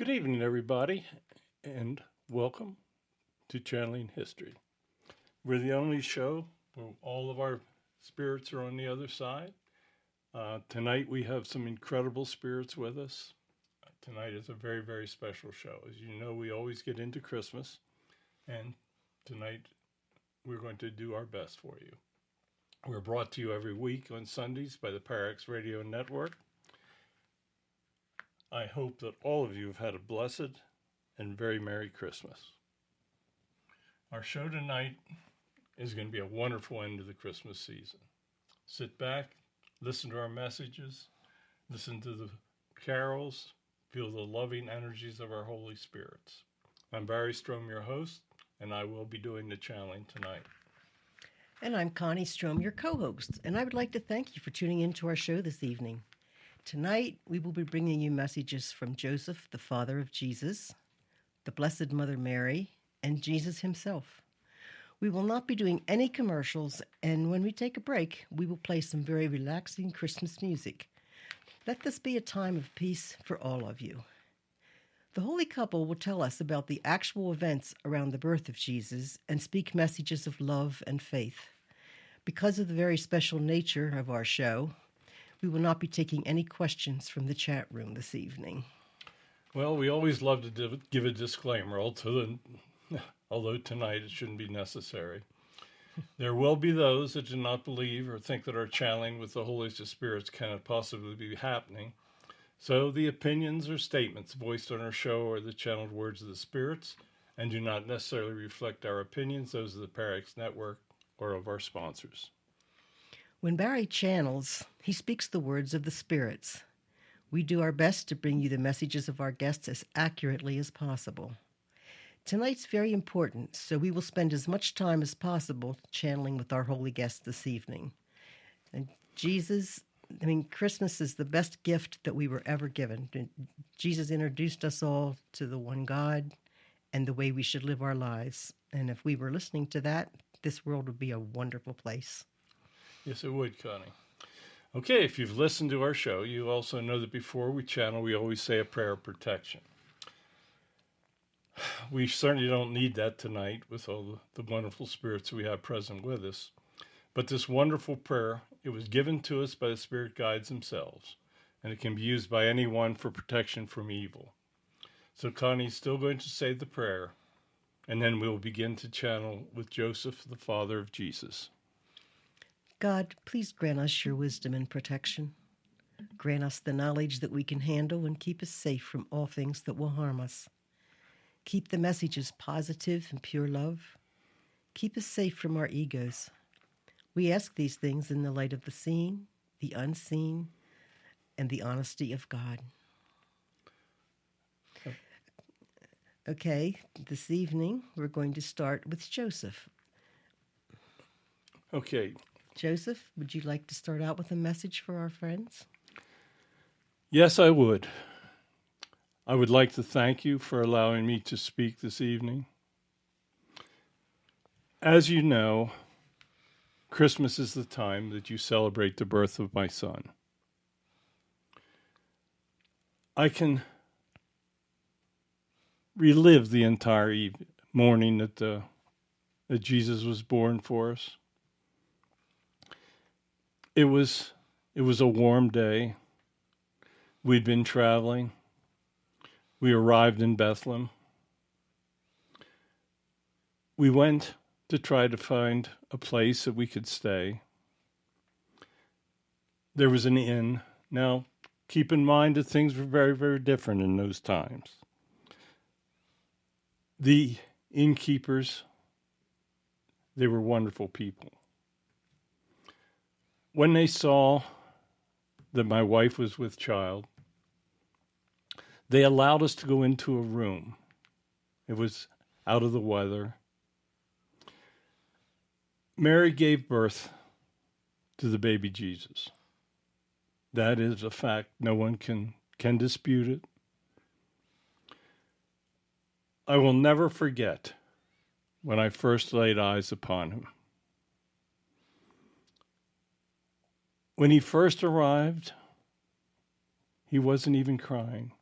Good evening, everybody, and welcome to Channeling History. We're the only show where all of our spirits are on the other side. Tonight we have some incredible spirits with us. Tonight is a very, very special show. As you know, we always get into Christmas, and tonight we're going to do our best for you. We're brought to you every week on Sundays by the Parax Radio Network. I hope that all of you have had a blessed and very Merry Christmas. Our show tonight is going to be a wonderful end to the Christmas season. Sit back, listen to our messages, listen to the carols, feel the loving energies of our Holy Spirits. I'm Barry Strohm, your host, and I will be doing the channeling tonight. And I'm Connie Strohm, your co-host, and I would like to thank you for tuning in to our show this evening. Tonight, we will be bringing you messages from Joseph, the father of Jesus, the Blessed Mother Mary, and Jesus himself. We will not be doing any commercials, and when we take a break, we will play some very relaxing Christmas music. Let this be a time of peace for all of you. The Holy Couple will tell us about the actual events around the birth of Jesus and speak messages of love and faith. Because of the very special nature of our show, we will not be taking any questions from the chat room this evening. Well, we always love to give a disclaimer, although tonight it shouldn't be necessary. There will be those that do not believe or think that our channeling with the holiest of spirits cannot possibly be happening. So the opinions or statements voiced on our show are the channeled words of the spirits and do not necessarily reflect our opinions, those of the Parax Network or of our sponsors. When Barry channels, he speaks the words of the spirits. We do our best to bring you the messages of our guests as accurately as possible. Tonight's very important, so we will spend as much time as possible channeling with our holy guests this evening. And Christmas is the best gift that we were ever given. Jesus introduced us all to the one God and the way we should live our lives. And if we were listening to that, this world would be a wonderful place. Yes, it would, Connie. Okay, if you've listened to our show, you also know that before we channel, we always say a prayer of protection. We certainly don't need that tonight with all the wonderful spirits we have present with us. But this wonderful prayer, it was given to us by the spirit guides themselves, and it can be used by anyone for protection from evil. So Connie's still going to say the prayer, and then we'll begin to channel with Joseph, the father of Jesus. God, please grant us your wisdom and protection. Grant us the knowledge that we can handle and keep us safe from all things that will harm us. Keep the messages positive and pure love. Keep us safe from our egos. We ask these things in the light of the seen, the unseen, and the honesty of God. Okay, this evening we're going to start with Joseph. Okay. Joseph, would you like to start out with a message for our friends? Yes, I would. I would like to thank you for allowing me to speak this evening. As you know, Christmas is the time that you celebrate the birth of my son. I can relive the entire morning that Jesus was born for us. It was a warm day. We'd been traveling. We arrived in Bethlehem. We went to try to find a place that we could stay. There was an inn. Now, keep in mind that things were very, very different in those times. The innkeepers, they were wonderful people. When they saw that my wife was with child, they allowed us to go into a room. It was out of the weather. Mary gave birth to the baby Jesus. That is a fact. No one can dispute it. I will never forget when I first laid eyes upon him. When he first arrived, he wasn't even crying.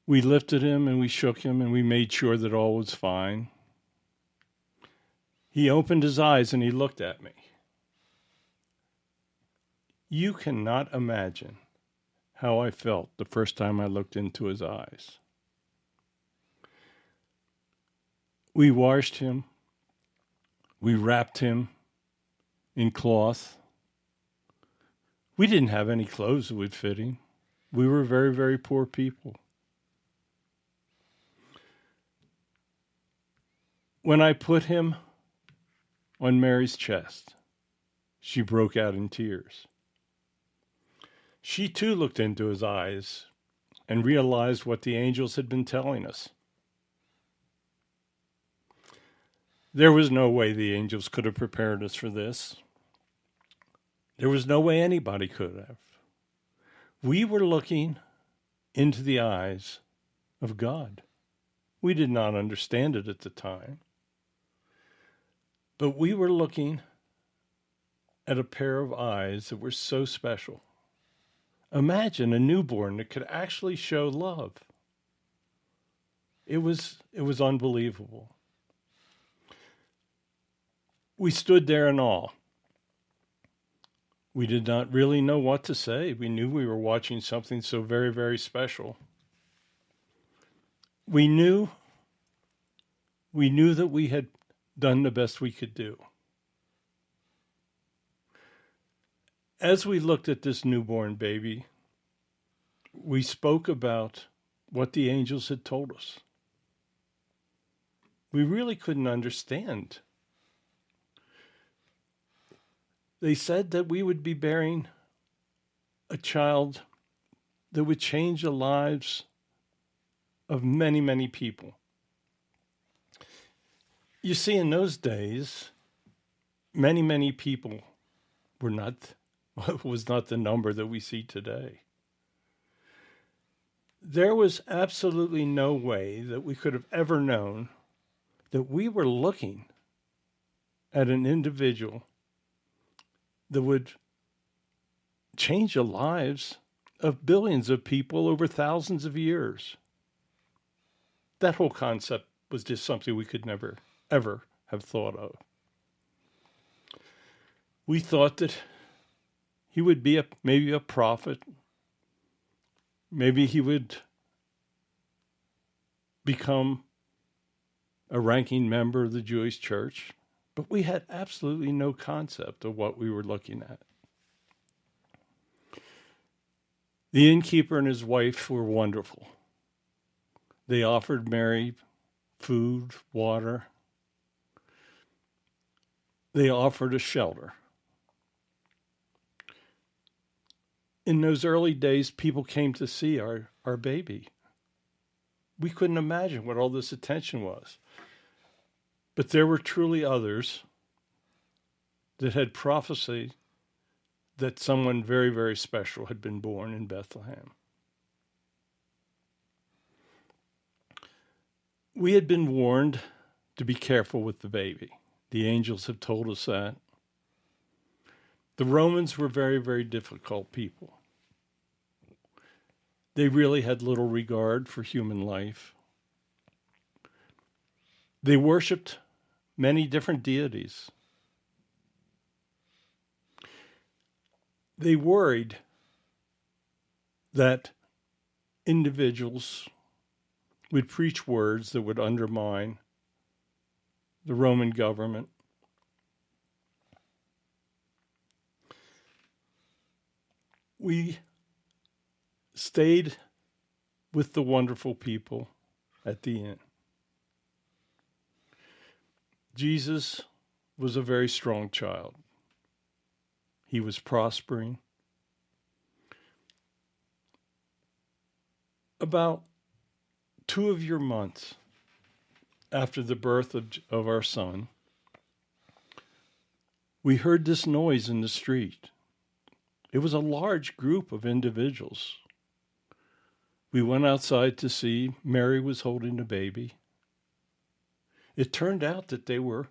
We lifted him and we shook him and we made sure that all was fine. He opened his eyes and he looked at me. You cannot imagine how I felt the first time I looked into his eyes. We washed him. We wrapped him in cloth. We didn't have any clothes that would fit him. We were very, very poor people. When I put him on Mary's chest, she broke out in tears. She too looked into his eyes and realized what the angels had been telling us. There was no way the angels could have prepared us for this. There was no way anybody could have. We were looking into the eyes of God. We did not understand it at the time. But we were looking at a pair of eyes that were so special. Imagine a newborn that could actually show love. It was unbelievable. We stood there in awe. We did not really know what to say. We knew we were watching something so very, very special. We knew that we had done the best we could do. As we looked at this newborn baby, we spoke about what the angels had told us. We really couldn't understand. They said that we would be bearing a child that would change the lives of many, many people. You see, in those days, many, many people was not the number that we see today. There was absolutely no way that we could have ever known that we were looking at an individual that would change the lives of billions of people over thousands of years. That whole concept was just something we could never, ever have thought of. We thought that he would be maybe a prophet. Maybe he would become a ranking member of the Jewish church. But we had absolutely no concept of what we were looking at. The innkeeper and his wife were wonderful. They offered Mary food, water. They offered a shelter. In those early days, people came to see our baby. We couldn't imagine what all this attention was. But there were truly others that had prophesied that someone very, very special had been born in Bethlehem. We had been warned to be careful with the baby. The angels have told us that. The Romans were very, very difficult people. They really had little regard for human life. They worshipped many different deities. They worried that individuals would preach words that would undermine the Roman government. We stayed with the wonderful people at the inn. Jesus was a very strong child. He was prospering. About 2 of your months after the birth of our son, we heard this noise in the street. It was a large group of individuals. We went outside to see. Mary was holding a baby. It turned out that they were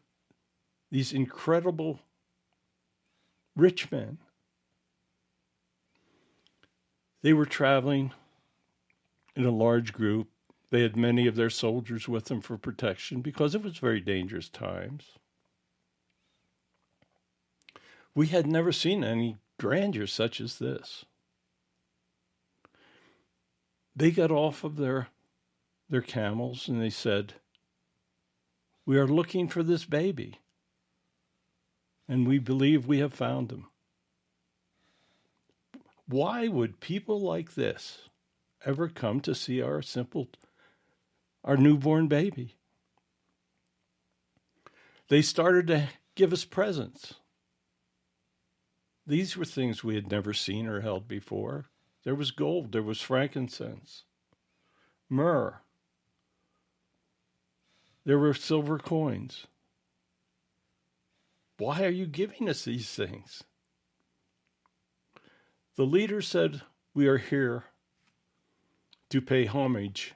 these incredible rich men. They were traveling in a large group. They had many of their soldiers with them for protection because it was very dangerous times. We had never seen any grandeur such as this. They got off of their camels and they said, "We are looking for this baby, and we believe we have found him." Why would people like this ever come to see our newborn baby? They started to give us presents. These were things we had never seen or held before. There was gold, there was frankincense, myrrh. There were silver coins. Why are you giving us these things? The leader said, "We are here to pay homage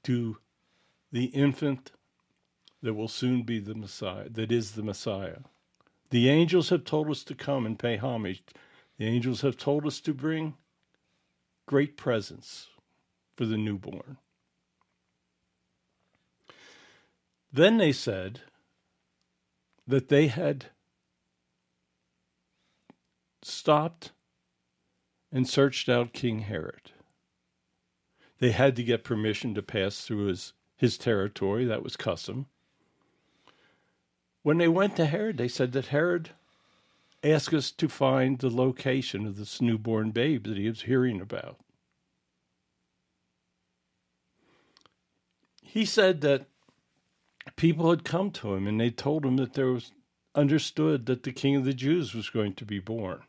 to the infant that will soon be the Messiah, that is the Messiah. The angels have told us to come and pay homage. The angels have told us to bring great presents for the newborn." Then they said that they had stopped and searched out King Herod. They had to get permission to pass through his territory. That was custom. When they went to Herod, they said that Herod asked us to find the location of this newborn babe that he was hearing about. He said that people had come to him and they told him that there was understood that the King of the Jews was going to be born.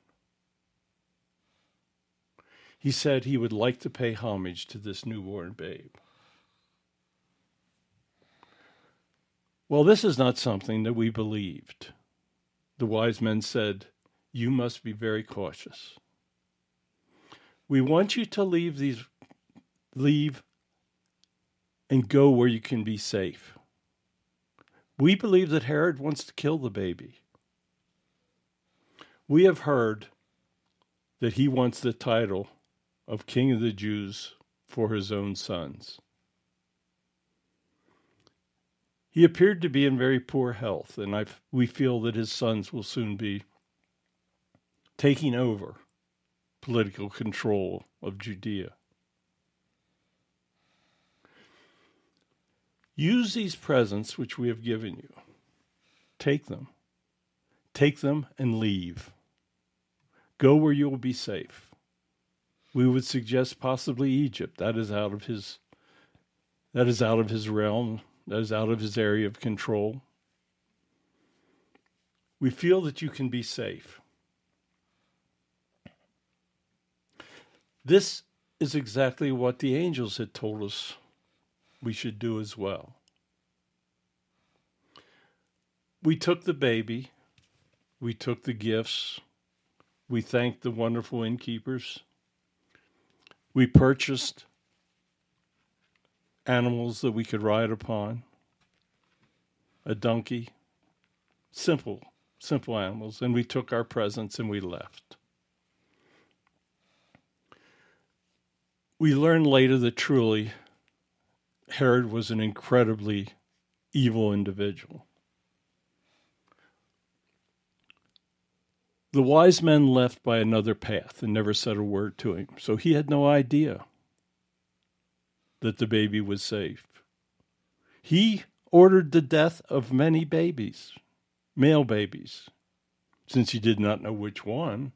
He said he would like to pay homage to this newborn babe. Well, this is not something that we believed. The wise men said, "You must be very cautious. We want you to leave and go where you can be safe. We believe that Herod wants to kill the baby. We have heard that he wants the title of King of the Jews for his own sons." He appeared to be in very poor health, and we feel that his sons will soon be taking over political control of Judea. Use these presents which we have given you. Take them. Take them and leave. Go where you will be safe. We would suggest possibly Egypt. That is out of his realm. That is out of his area of control. We feel that you can be safe. This is exactly what the angels had told us we should do as well. We took the baby. We took the gifts. We thanked the wonderful innkeepers. We purchased animals that we could ride upon, a donkey, simple animals, and we took our presents and we left. We learned later that truly Herod was an incredibly evil individual. The wise men left by another path and never said a word to him, so he had no idea that the baby was safe. He ordered the death of many babies, male babies, since he did not know which one.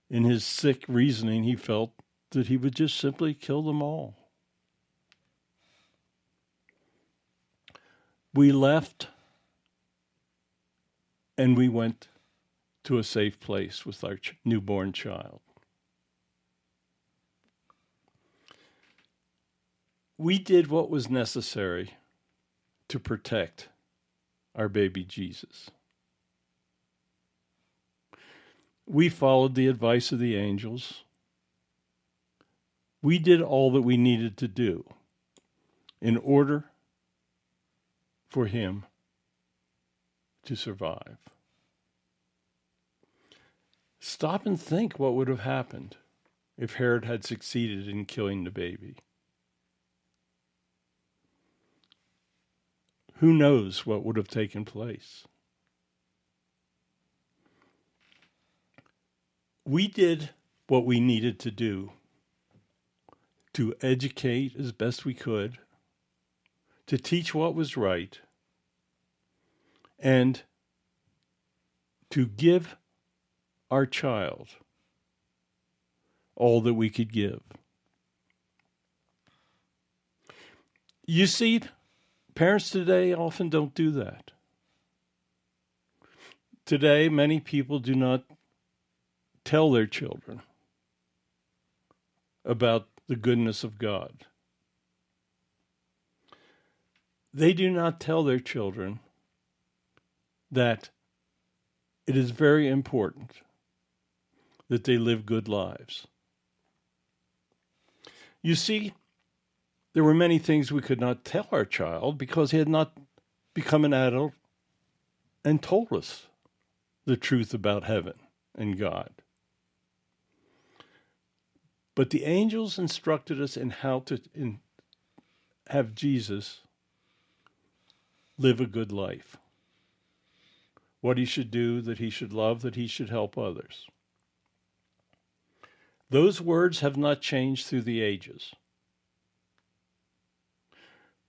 In his sick reasoning, he felt that he would just simply kill them all. We left and we went to a safe place with our newborn child. We did what was necessary to protect our baby Jesus. We followed the advice of the angels. We did all that we needed to do in order for him to survive. Stop and think what would have happened if Herod had succeeded in killing the baby. Who knows what would have taken place? We did what we needed to do to educate as best we could, to teach what was right, and to give our child all that we could give. You see, parents today often don't do that. Today, many people do not tell their children about the goodness of God. They do not tell their children that it is very important that they live good lives. You see, there were many things we could not tell our child because he had not become an adult and told us the truth about heaven and God. But the angels instructed us in how to have Jesus live a good life. What he should do, that he should love, that he should help others. Those words have not changed through the ages.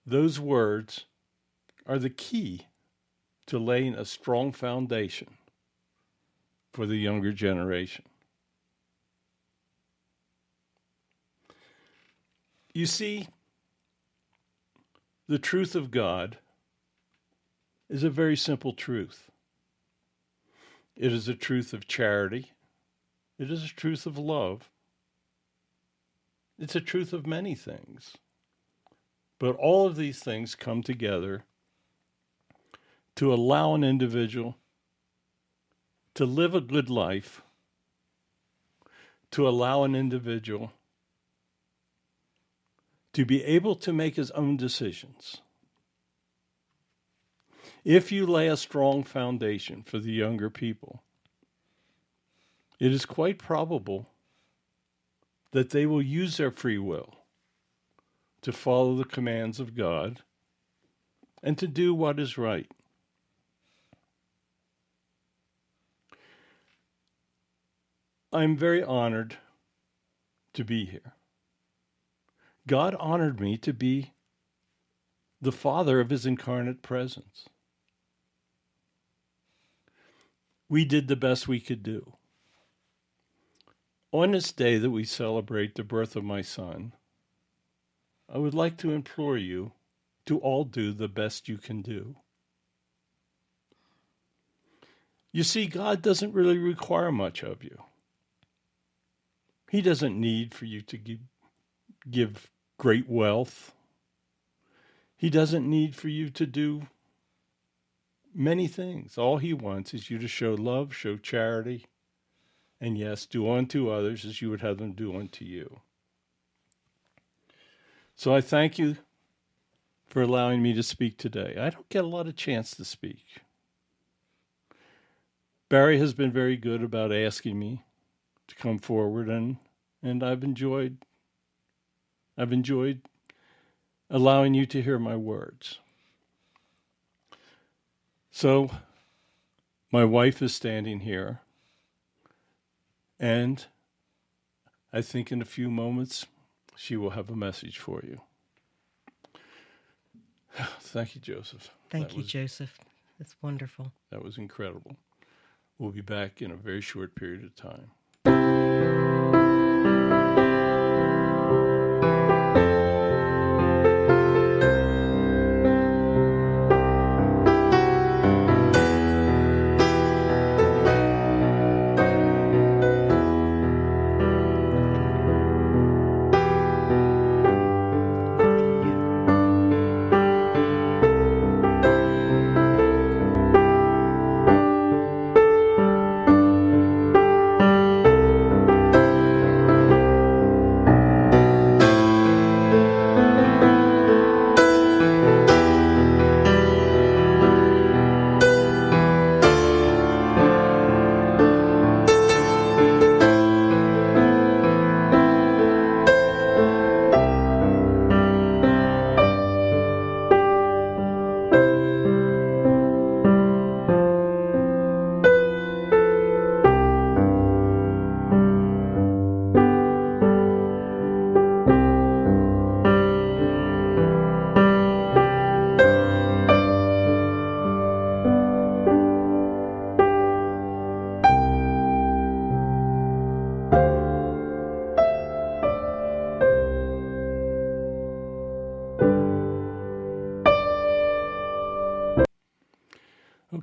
Those words are the key to laying a strong foundation for the younger generation. You see, the truth of God is a very simple truth. It is a truth of charity. It is a truth of love. It's a truth of many things. But all of these things come together to allow an individual to live a good life, to allow an individual to be able to make his own decisions. If you lay a strong foundation for the younger people, it is quite probable that they will use their free will to follow the commands of God and to do what is right. I'm very honored to be here. God honored me to be the father of his incarnate presence. We did the best we could do. On this day that we celebrate the birth of my son, I would like to implore you to all do the best you can do. You see, God doesn't really require much of you. He doesn't need for you to give great wealth. He doesn't need for you to do many things. All he wants is you to show love, show charity, and yes, do unto others as you would have them do unto you. So I thank you for allowing me to speak today. I don't get a lot of chance to speak. Barry has been very good about asking me to come forward, and I've enjoyed allowing you to hear my words. So my wife is standing here, and I think in a few moments she will have a message for you. Thank you, Joseph. Thank you, Joseph. That's wonderful. That was incredible. We'll be back in a very short period of time.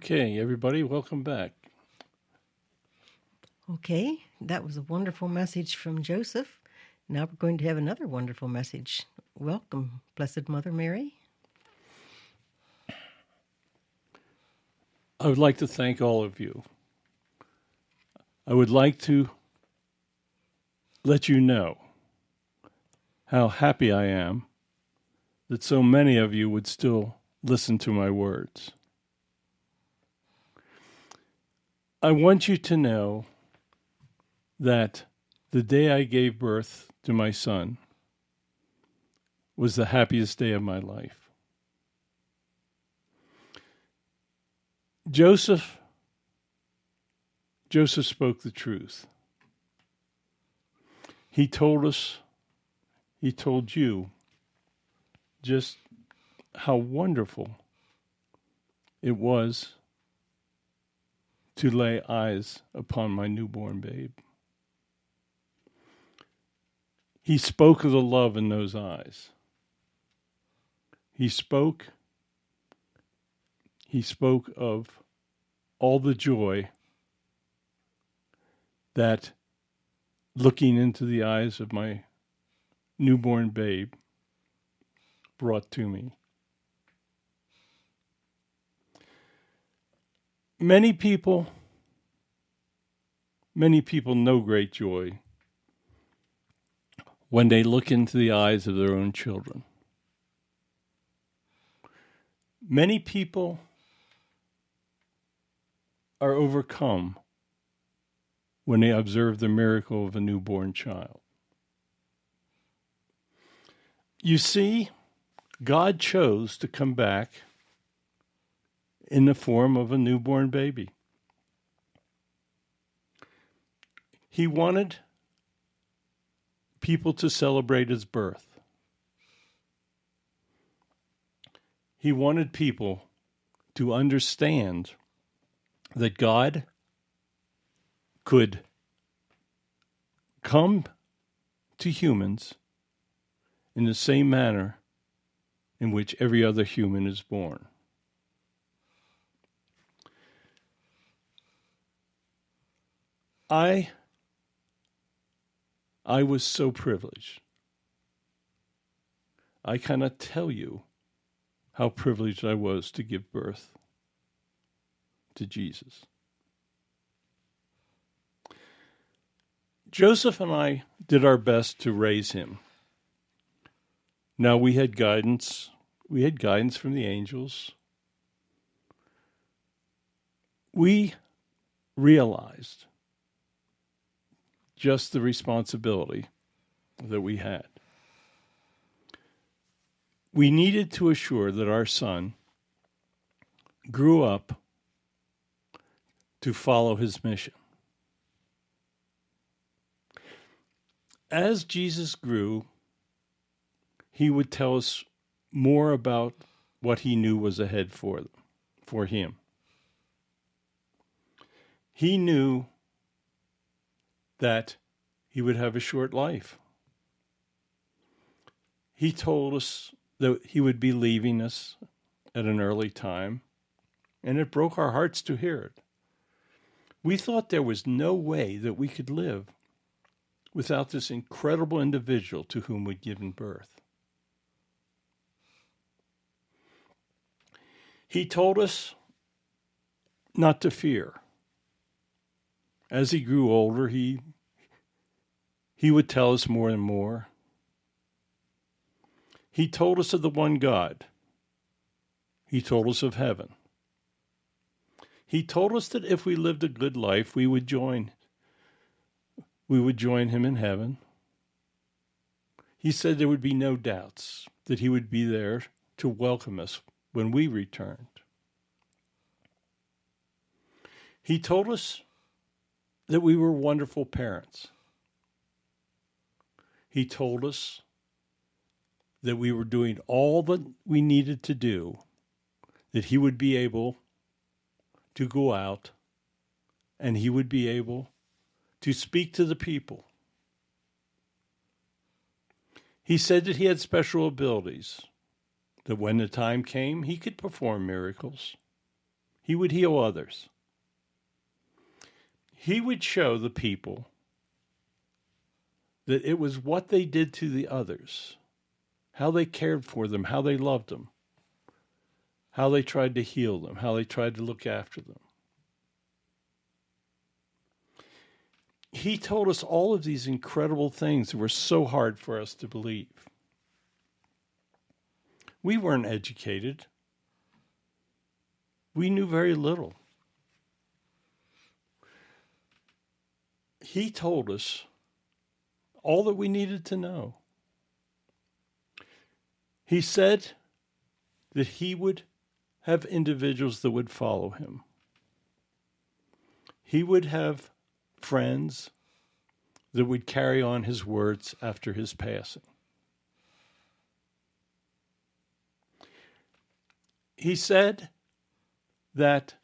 Okay, everybody, welcome back. Okay, that was a wonderful message from Joseph. Now we're going to have another wonderful message. Welcome, Blessed Mother Mary. I would like to thank all of you. I would like to let you know how happy I am that so many of you would still listen to my words. I want you to know that the day I gave birth to my son was the happiest day of my life. Joseph spoke the truth. He told you just how wonderful it was to lay eyes upon my newborn babe. He spoke of the love in those eyes. He spoke of all the joy that looking into the eyes of my newborn babe brought to me. Many people know great joy when they look into the eyes of their own children. Many people are overcome when they observe the miracle of a newborn child. You see, God chose to come back in the form of a newborn baby. He wanted people to celebrate his birth. He wanted people to understand that God could come to humans in the same manner in which every other human is born. I was so privileged. I cannot tell you how privileged I was to give birth to Jesus. Joseph and I did our best to raise him. Now we had guidance. We had guidance from the angels. We realized just the responsibility that we had. We needed to assure that our son grew up to follow his mission. As Jesus grew, he would tell us more about what he knew was ahead for him. He knew that he would have a short life. He told us that he would be leaving us at an early time, and it broke our hearts to hear it. We thought there was no way that we could live without this incredible individual to whom we'd given birth. He told us not to fear. As he grew older, he would tell us more and more. He told us of the one God. He told us of heaven. He told us that if we lived a good life, we would join him in heaven. He said there would be no doubts that he would be there to welcome us when we returned. He told us that we were wonderful parents. He told us that we were doing all that we needed to do, that he would be able to go out and he would be able to speak to the people. He said that he had special abilities, that when the time came, he could perform miracles. He would heal others. He would show the people that it was what they did to the others, how they cared for them, how they loved them, how they tried to heal them, how they tried to look after them. He told us all of these incredible things that were so hard for us to believe. We weren't educated. We knew very little. He told us all that we needed to know. He said that he would have individuals that would follow him. He would have friends that would carry on his words after his passing. He said that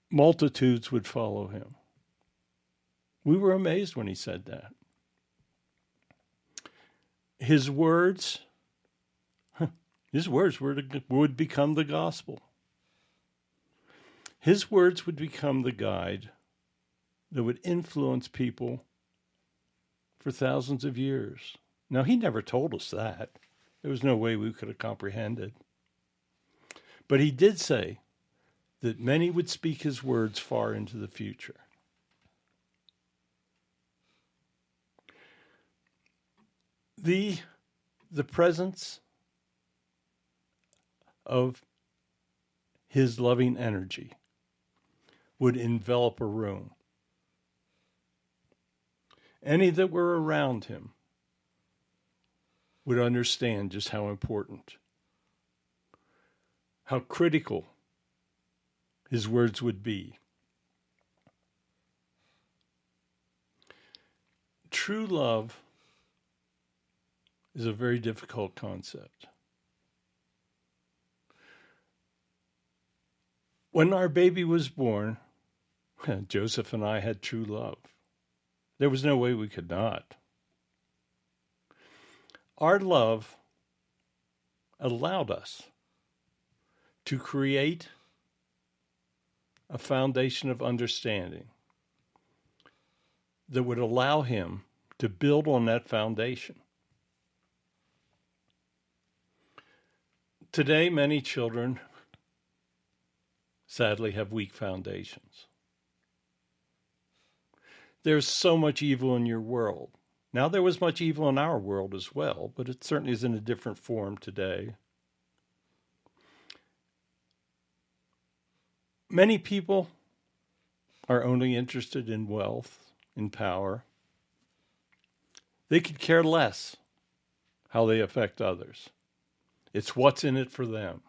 multitudes would follow him. We were amazed when he said that. His words would become the gospel. His words would become the guide that would influence people for thousands of years. Now, he never told us that. There was no way we could have comprehended. But he did say that many would speak his words far into the future. The presence of his loving energy would envelop a room. Any that were around him would understand just how important, how critical his words would be. True love is a very difficult concept. When our baby was born, Joseph and I had true love. There was no way we could not. Our love allowed us to create a foundation of understanding that would allow him to build on that foundation. Today, many children sadly have weak foundations. There's so much evil in your world. Now, there was much evil in our world as well, but it certainly is in a different form today. Many people are only interested in wealth, in power. They could care less how they affect others. It's what's in it for them.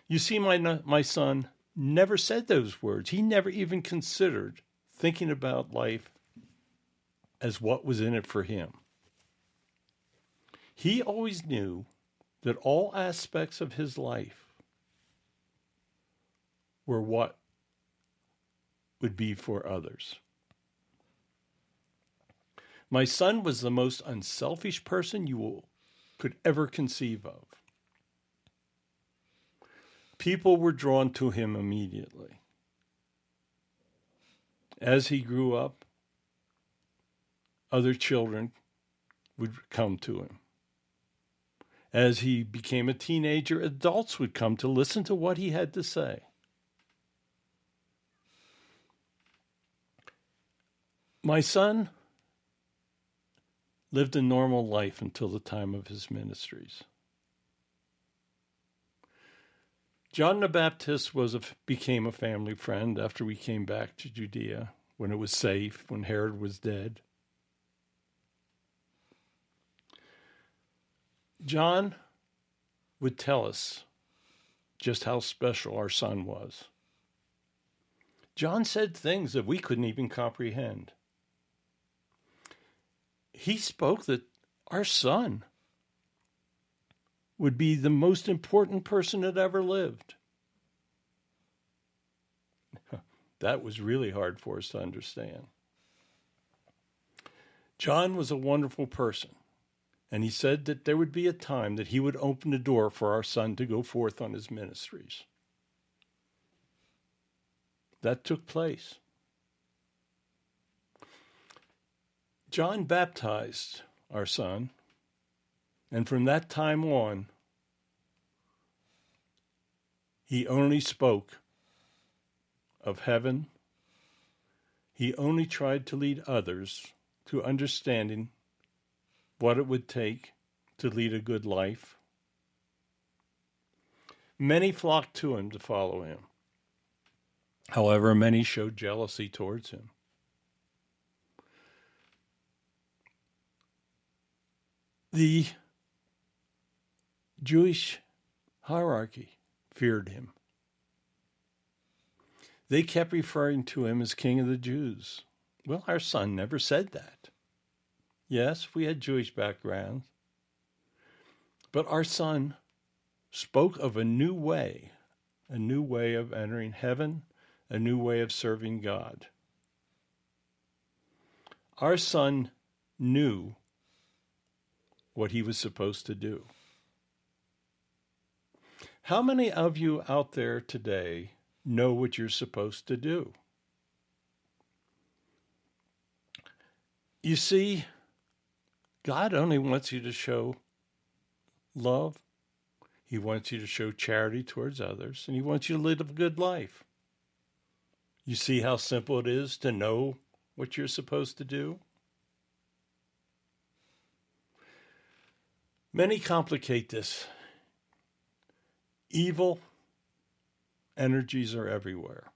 You see, my son never said those words. He never even considered thinking about life as what was in it for him. He always knew that all aspects of his life were what would be for others. My son was the most unselfish person you could ever conceive of. People were drawn to him immediately. As he grew up, other children would come to him. As he became a teenager, adults would come to listen to what he had to say. My son lived a normal life until the time of his ministries. John the Baptist became a family friend after we came back to Judea, when it was safe, when Herod was dead. John would tell us just how special our son was. John said things that we couldn't even comprehend. He spoke that our son would be the most important person that ever lived. That was really hard for us to understand. John was a wonderful person, And he said that there would be a time that he would open the door for our son to go forth on his ministries. That took place. John baptized our son, and from that time on, he only spoke of heaven. He only tried to lead others to understanding what it would take to lead a good life. Many flocked to him to follow him. However, many showed jealousy towards him. The Jewish hierarchy feared him. They kept referring to him as King of the Jews. Well, our son never said that. Yes, we had Jewish backgrounds, but our son spoke of a new way of entering heaven, a new way of serving God. Our son knew what he was supposed to do. How many of you out there today know what you're supposed to do? You see, God only wants you to show love. He wants you to show charity towards others, and he wants you to live a good life. You see how simple it is to know what you're supposed to do? Many complicate this. Evil energies are everywhere.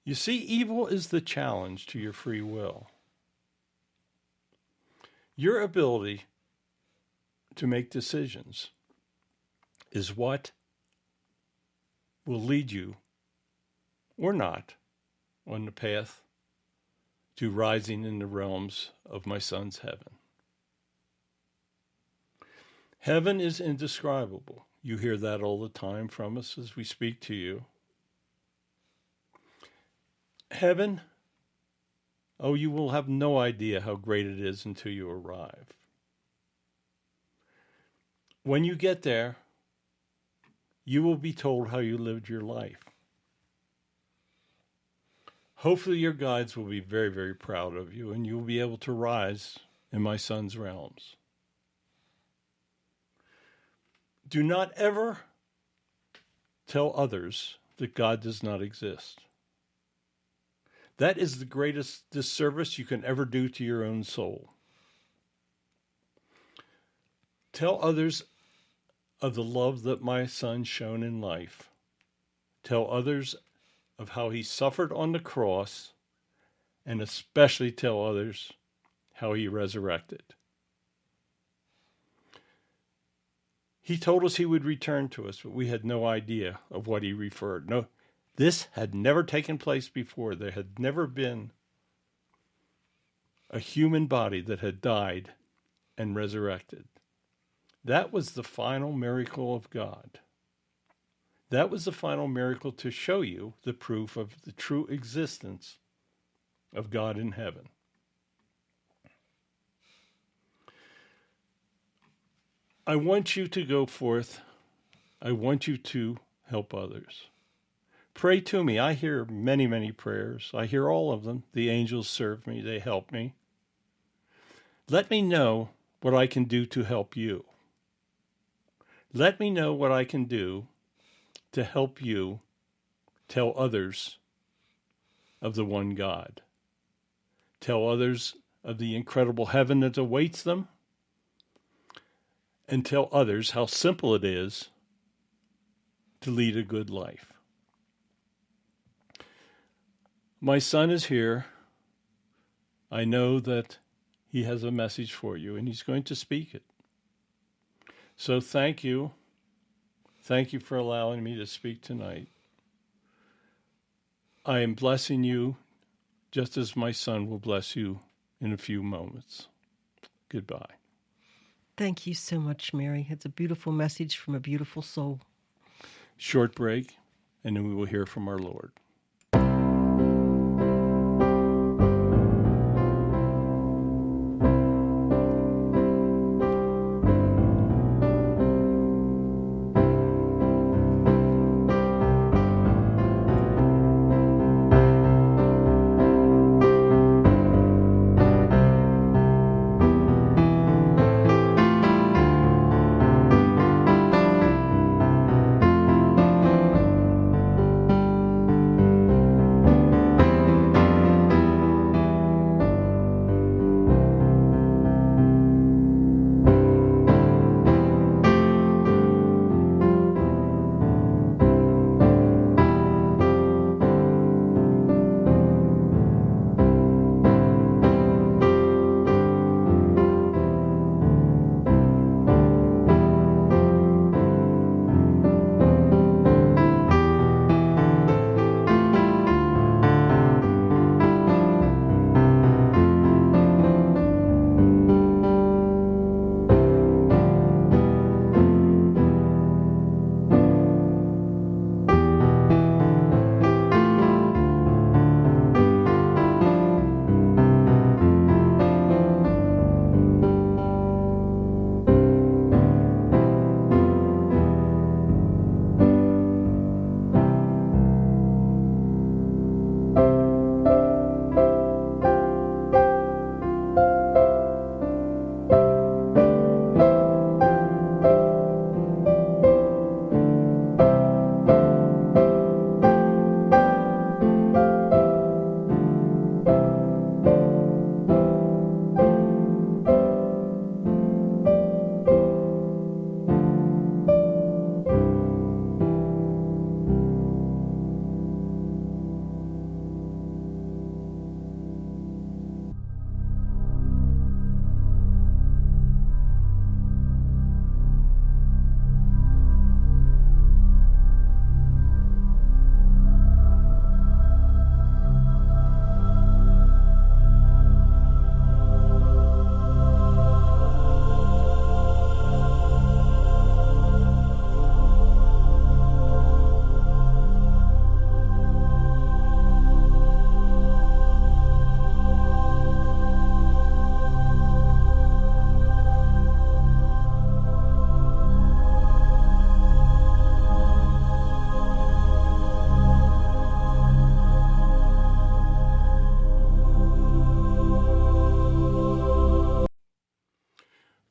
You see, evil is the challenge to your free will. Your ability to make decisions is what will lead you, or not, on the path to rising in the realms of my son's heaven. Heaven is indescribable. You hear that all the time from us as we speak to you. Heaven, oh, you will have no idea how great it is until you arrive. When you get there, you will be told how you lived your life. Hopefully your guides will be very, very proud of you, and you will be able to rise in my son's realms. Do not ever tell others that God does not exist. That is the greatest disservice you can ever do to your own soul. Tell others of the love that my son shone in life. Tell others of how he suffered on the cross, and especially tell others how he resurrected. He told us he would return to us, but we had no idea of what he referred. No, this had never taken place before. There had never been a human body that had died and resurrected. That was the final miracle of God. That was the final miracle to show you the proof of the true existence of God in heaven. I want you to go forth. I want you to help others. Pray to me. I hear many, many prayers. I hear all of them. The angels serve me. They help me. Let me know what I can do to help you. Let me know what I can do to help you tell others of the one God. Tell others of the incredible heaven that awaits them. And tell others how simple it is to lead a good life. My son is here. I know that he has a message for you, and he's going to speak it. So thank you. Thank you for allowing me to speak tonight. I am blessing you just as my son will bless you in a few moments. Goodbye. Thank you so much, Mary. It's a beautiful message from a beautiful soul. Short break, and then we will hear from our Lord.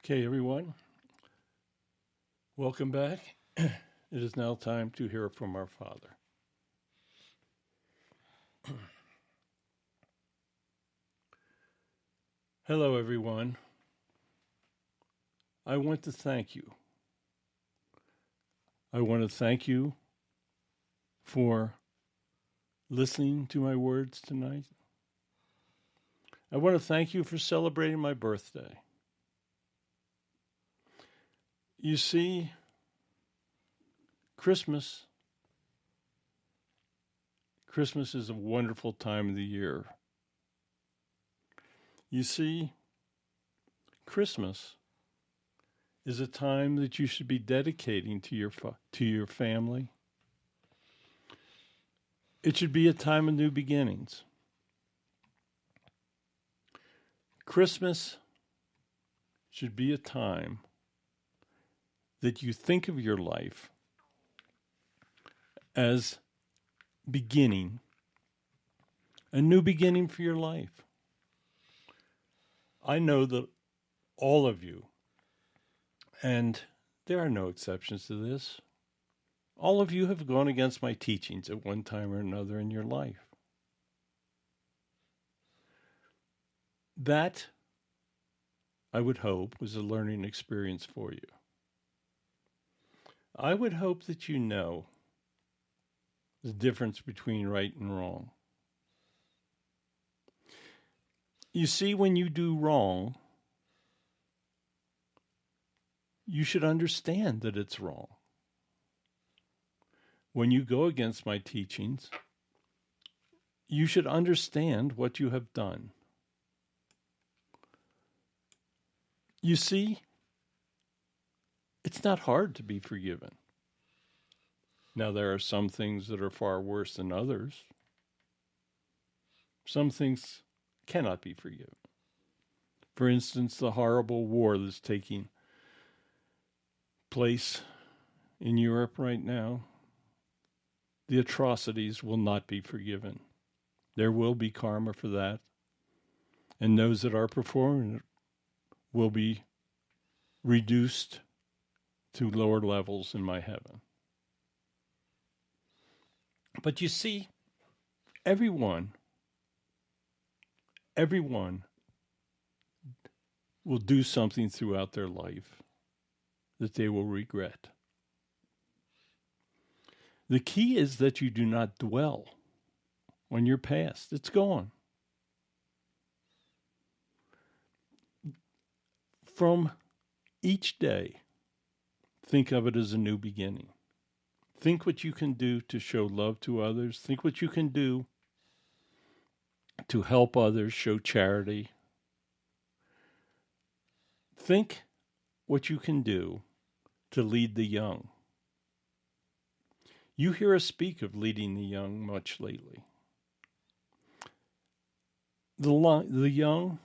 Okay, everyone, welcome back. It is now time to hear from our Father. Hello, everyone. I want to thank you. I want to thank you for listening to my words tonight. I want to thank you for celebrating my birthday. You see, Christmas is a wonderful time of the year. You see, Christmas is a time that you should be dedicating to your family. It should be a time of new beginnings. Christmas should be a time that you think of your life as beginning, a new beginning for your life. I know that all of you, and there are no exceptions to this, all of you have gone against my teachings at one time or another in your life. That, I would hope, was a learning experience for you. I would hope that you know the difference between right and wrong. You see, when you do wrong, you should understand that it's wrong. When you go against my teachings, you should understand what you have done. You see, it's not hard to be forgiven. Now, there are some things that are far worse than others. Some things cannot be forgiven. For instance, the horrible war that's taking place in Europe right now. The atrocities will not be forgiven. There will be karma for that. And those that are performing it will be reduced to lower levels in my heaven. But you see, everyone will do something throughout their life that they will regret. The key is that you do not dwell on your past. It's gone. From each day, think of it as a new beginning. Think what you can do to show love to others. Think what you can do to help others, show charity. Think what you can do to lead the young. You hear us speak of leading the young much lately. The young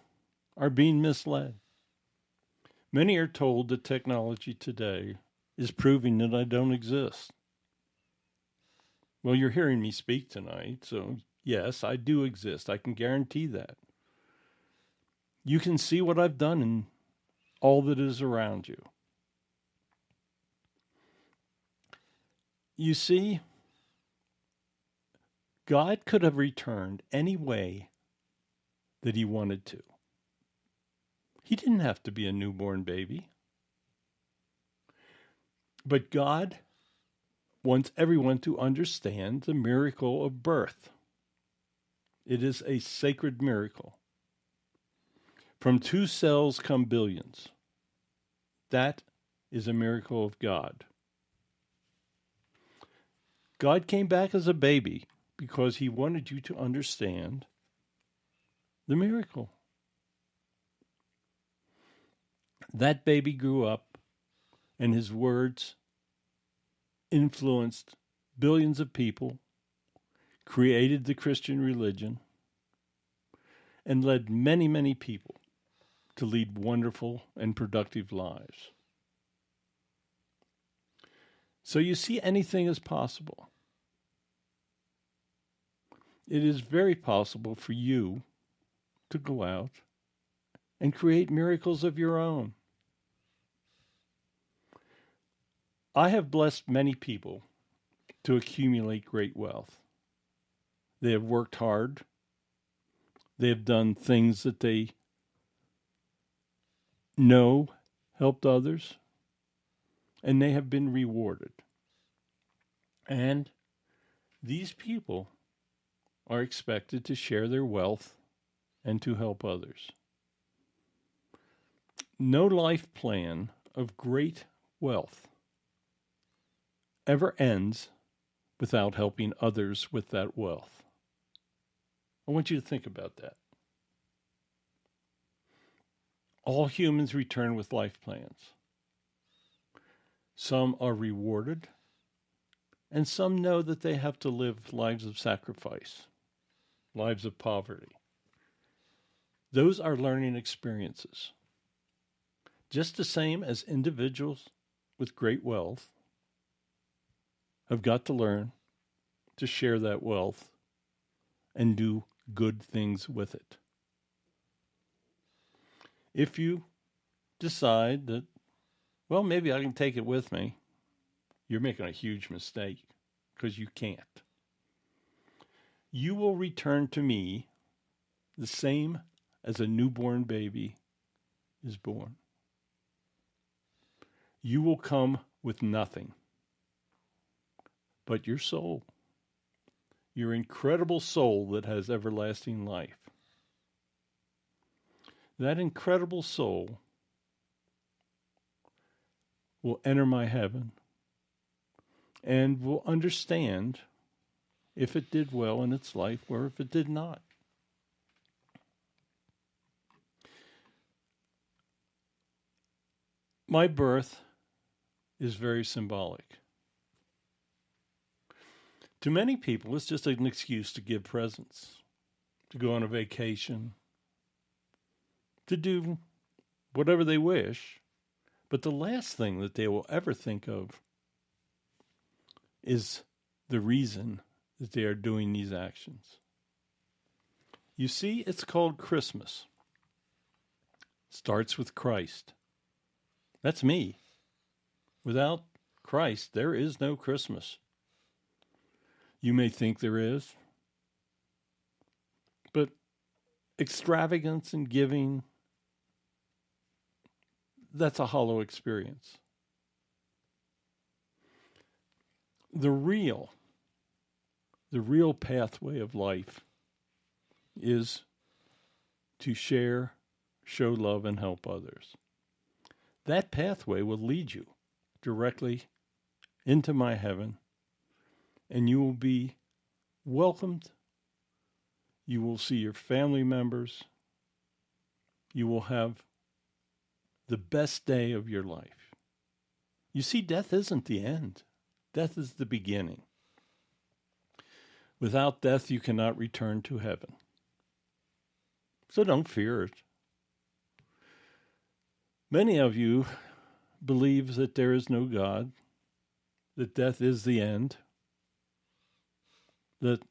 are being misled. Many are told that technology today is proving that I don't exist. Well, you're hearing me speak tonight, so yes, I do exist. I can guarantee that. You can see what I've done in all that is around you. You see, God could have returned any way that he wanted to. He didn't have to be a newborn baby. But God wants everyone to understand the miracle of birth. It is a sacred miracle. From 2 cells come billions. That is a miracle of God. God came back as a baby because he wanted you to understand the miracle. That baby grew up, and his words influenced billions of people, created the Christian religion, and led many, many people to lead wonderful and productive lives. So you see, anything is possible. It is very possible for you to go out and create miracles of your own. I have blessed many people to accumulate great wealth. They have worked hard. They have done things that they know helped others, and they have been rewarded. And these people are expected to share their wealth and to help others. No life plan of great wealth ever ends without helping others with that wealth. I want you to think about that. All humans return with life plans. Some are rewarded, and some know that they have to live lives of sacrifice, lives of poverty. Those are learning experiences. Just the same as individuals with great wealth have got to learn to share that wealth and do good things with it. If you decide that, well, maybe I can take it with me, you're making a huge mistake because you can't. You will return to me the same as a newborn baby is born. You will come with nothing but your soul, your incredible soul that has everlasting life. That incredible soul will enter my heaven and will understand if it did well in its life or if it did not. My birth is very symbolic. To many people, it's just an excuse to give presents, to go on a vacation, to do whatever they wish. But the last thing that they will ever think of is the reason that they are doing these actions. You see, it's called Christmas. Starts with Christ. That's me. Without Christ, there is no Christmas. You may think there is, but extravagance and giving, that's a hollow experience. The real pathway of life is to share, show love, and help others. That pathway will lead you directly into my heaven, and you will be welcomed. You will see your family members. You will have the best day of your life. You see, death isn't the end. Death is the beginning. Without death, you cannot return to heaven. So don't fear it. Many of you believe that there is no God, that death is the end, that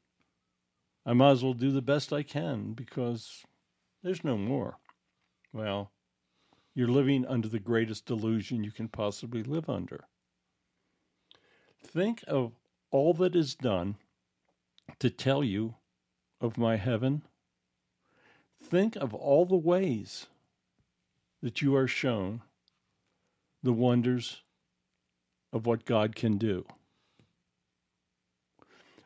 I might as well do the best I can because there's no more. Well, you're living under the greatest delusion you can possibly live under. Think of all that is done to tell you of my heaven. Think of all the ways that you are shown the wonders of what God can do.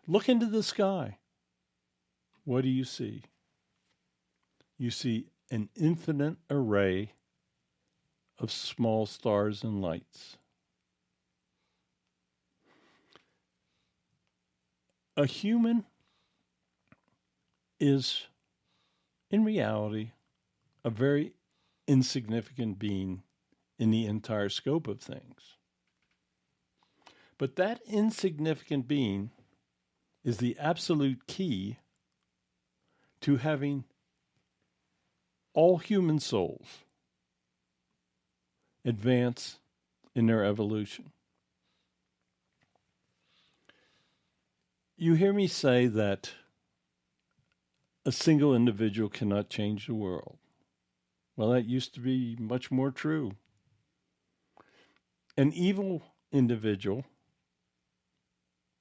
Look into the sky. What do you see? You see an infinite array of small stars and lights. A human is, in reality, a very insignificant being in the entire scope of things. But that insignificant being is the absolute key to having all human souls advance in their evolution. You hear me say that a single individual cannot change the world. Well, that used to be much more true. An evil individual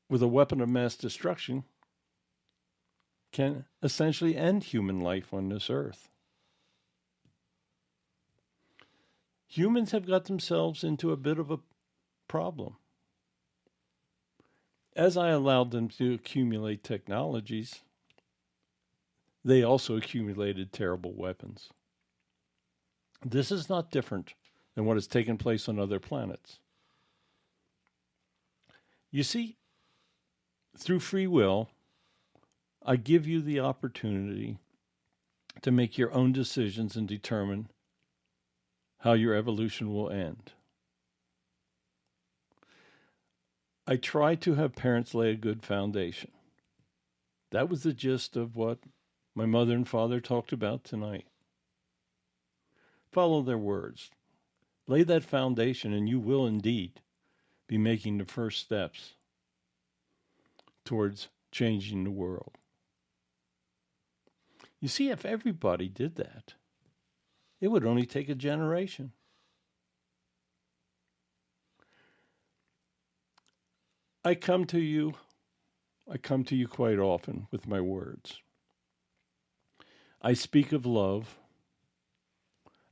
with a weapon of mass destruction can essentially end human life on this earth. Humans have got themselves into a bit of a problem. As I allowed them to accumulate technologies, they also accumulated terrible weapons. This is not different than what has taken place on other planets. You see, through free will, I give you the opportunity to make your own decisions and determine how your evolution will end. I try to have parents lay a good foundation. That was the gist of what my mother and father talked about tonight. Follow their words. Lay that foundation, and you will indeed be making the first steps towards changing the world. You see, if everybody did that, it would only take a generation. I come to you quite often with my words. I speak of love.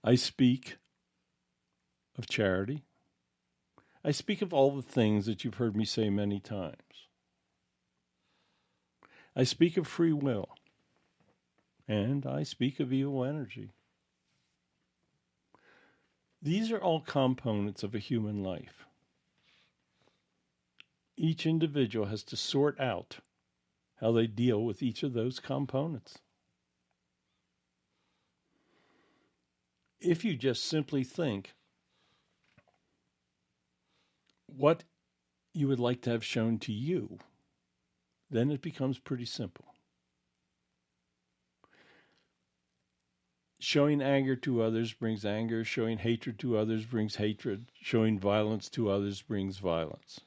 I speak of charity. I speak of all the things that you've heard me say many times. I speak of free will. And I speak of evil energy. These are all components of a human life. Each individual has to sort out how they deal with each of those components. If you just simply think what you would like to have shown to you, then it becomes pretty simple. Showing anger to others brings anger. Showing hatred to others brings hatred. Showing violence to others brings violence.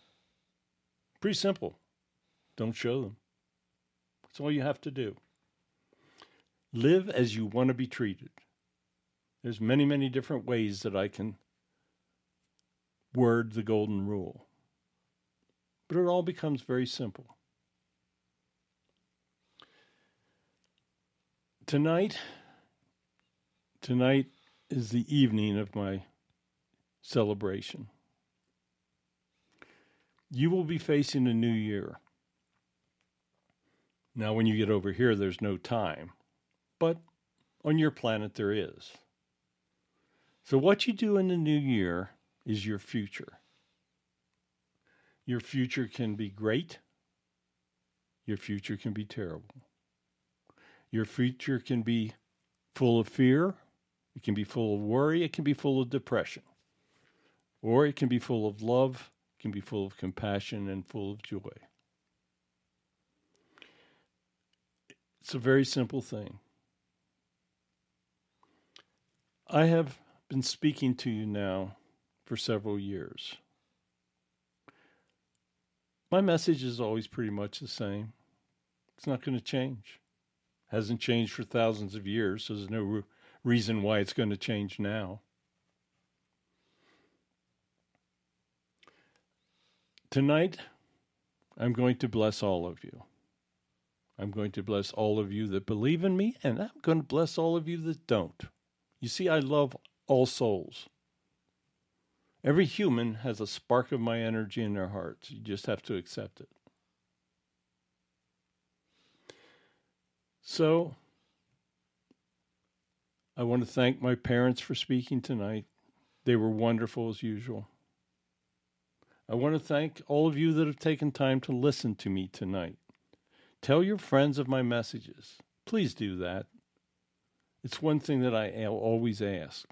Pretty simple. Don't show them. That's all you have to do. Live as you want to be treated. There's many, many different ways that I can word the golden rule. But it all becomes very simple. Tonight is the evening of my celebration. You will be facing a new year. Now, when you get over here, there's no time. But on your planet, there is. So what you do in the new year is your future. Your future can be great. Your future can be terrible. Your future can be full of fear. It can be full of worry. It can be full of depression. Or it can be full of love. It can be full of compassion and full of joy. It's a very simple thing. I have been speaking to you now for several years. My message is always pretty much the same. It's not going to change. Hasn't changed for thousands of years, so there's no reason why it's going to change now. Tonight, I'm going to bless all of you. I'm going to bless all of you that believe in me, and I'm going to bless all of you that don't. You see, I love all souls. Every human has a spark of my energy in their hearts. You just have to accept it. So, I want to thank my parents for speaking tonight. They were wonderful as usual. I want to thank all of you that have taken time to listen to me tonight. Tell your friends of my messages. Please do that. It's one thing that I always ask.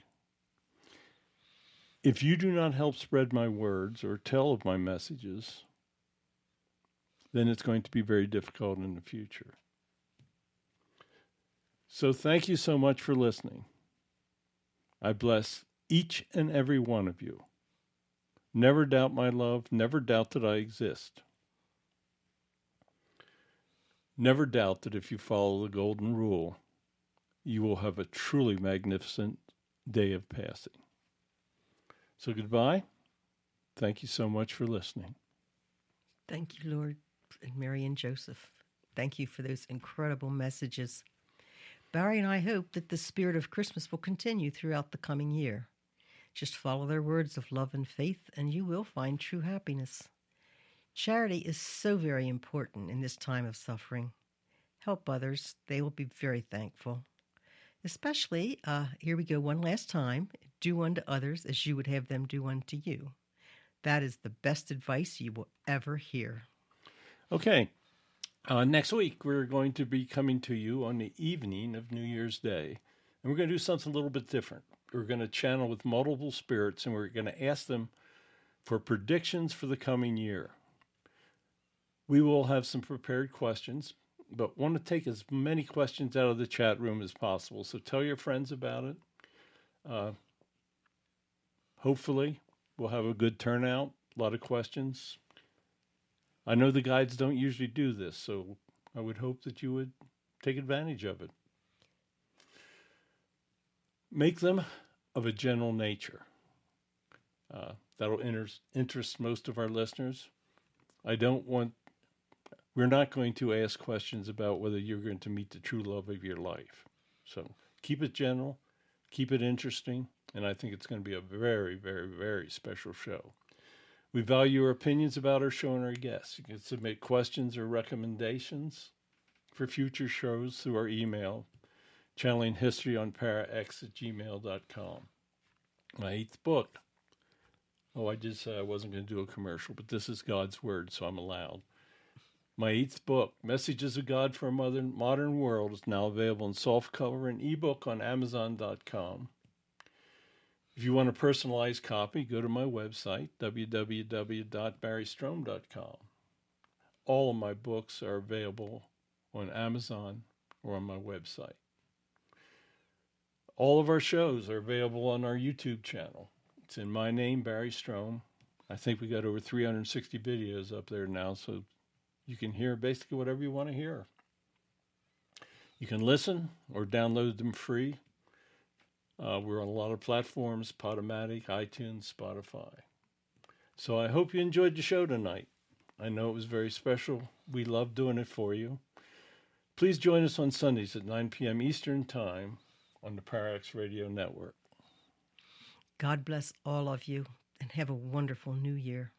If you do not help spread my words or tell of my messages, then it's going to be very difficult in the future. So thank you so much for listening. I bless each and every one of you. Never doubt my love. Never doubt that I exist. Never doubt that if you follow the golden rule, you will have a truly magnificent day of passing. So goodbye. Thank you so much for listening. Thank you, Lord, and Mary and Joseph. Thank you for those incredible messages. Barry and I hope that the spirit of Christmas will continue throughout the coming year. Just follow their words of love and faith, and you will find true happiness. Charity is so very important in this time of suffering. Help others. They will be very thankful. Especially, here we go one last time, do unto others as you would have them do unto you. That is the best advice you will ever hear. Okay. Next week, we're going to be coming to you on the evening of New Year's Day, and we're going to do something a little bit different. We're going to channel with multiple spirits, and we're going to ask them for predictions for the coming year. We will have some prepared questions, but want to take as many questions out of the chat room as possible. So tell your friends about it. Hopefully, we'll have a good turnout, a lot of questions. I know the guides don't usually do this, so I would hope that you would take advantage of it. Make them of a general nature. That'll interest most of our listeners. We're not going to ask questions about whether you're going to meet the true love of your life. So keep it general, keep it interesting, and I think it's going to be a very, very, very special show. We value your opinions about our show and our guests. You can submit questions or recommendations for future shows through our email, channelinghistoryonparax@gmail.com. My 8th book. I just said I wasn't going to do a commercial, but this is God's Word, so I'm allowed. My 8th book, Messages of God for a Modern World, is now available in softcover and ebook on Amazon.com. If you want a personalized copy, go to my website, www.barrystrom.com. All of my books are available on Amazon or on my website. All of our shows are available on our YouTube channel. It's in my name, Barry Strohm. I think we got over 360 videos up there now, so you can hear basically whatever you want to hear. You can listen or download them free. We're on a lot of platforms, Podomatic, iTunes, Spotify. So I hope you enjoyed the show tonight. I know it was very special. We love doing it for you. Please join us on Sundays at 9 p.m. Eastern Time on the Parax Radio Network. God bless all of you, and have a wonderful new year.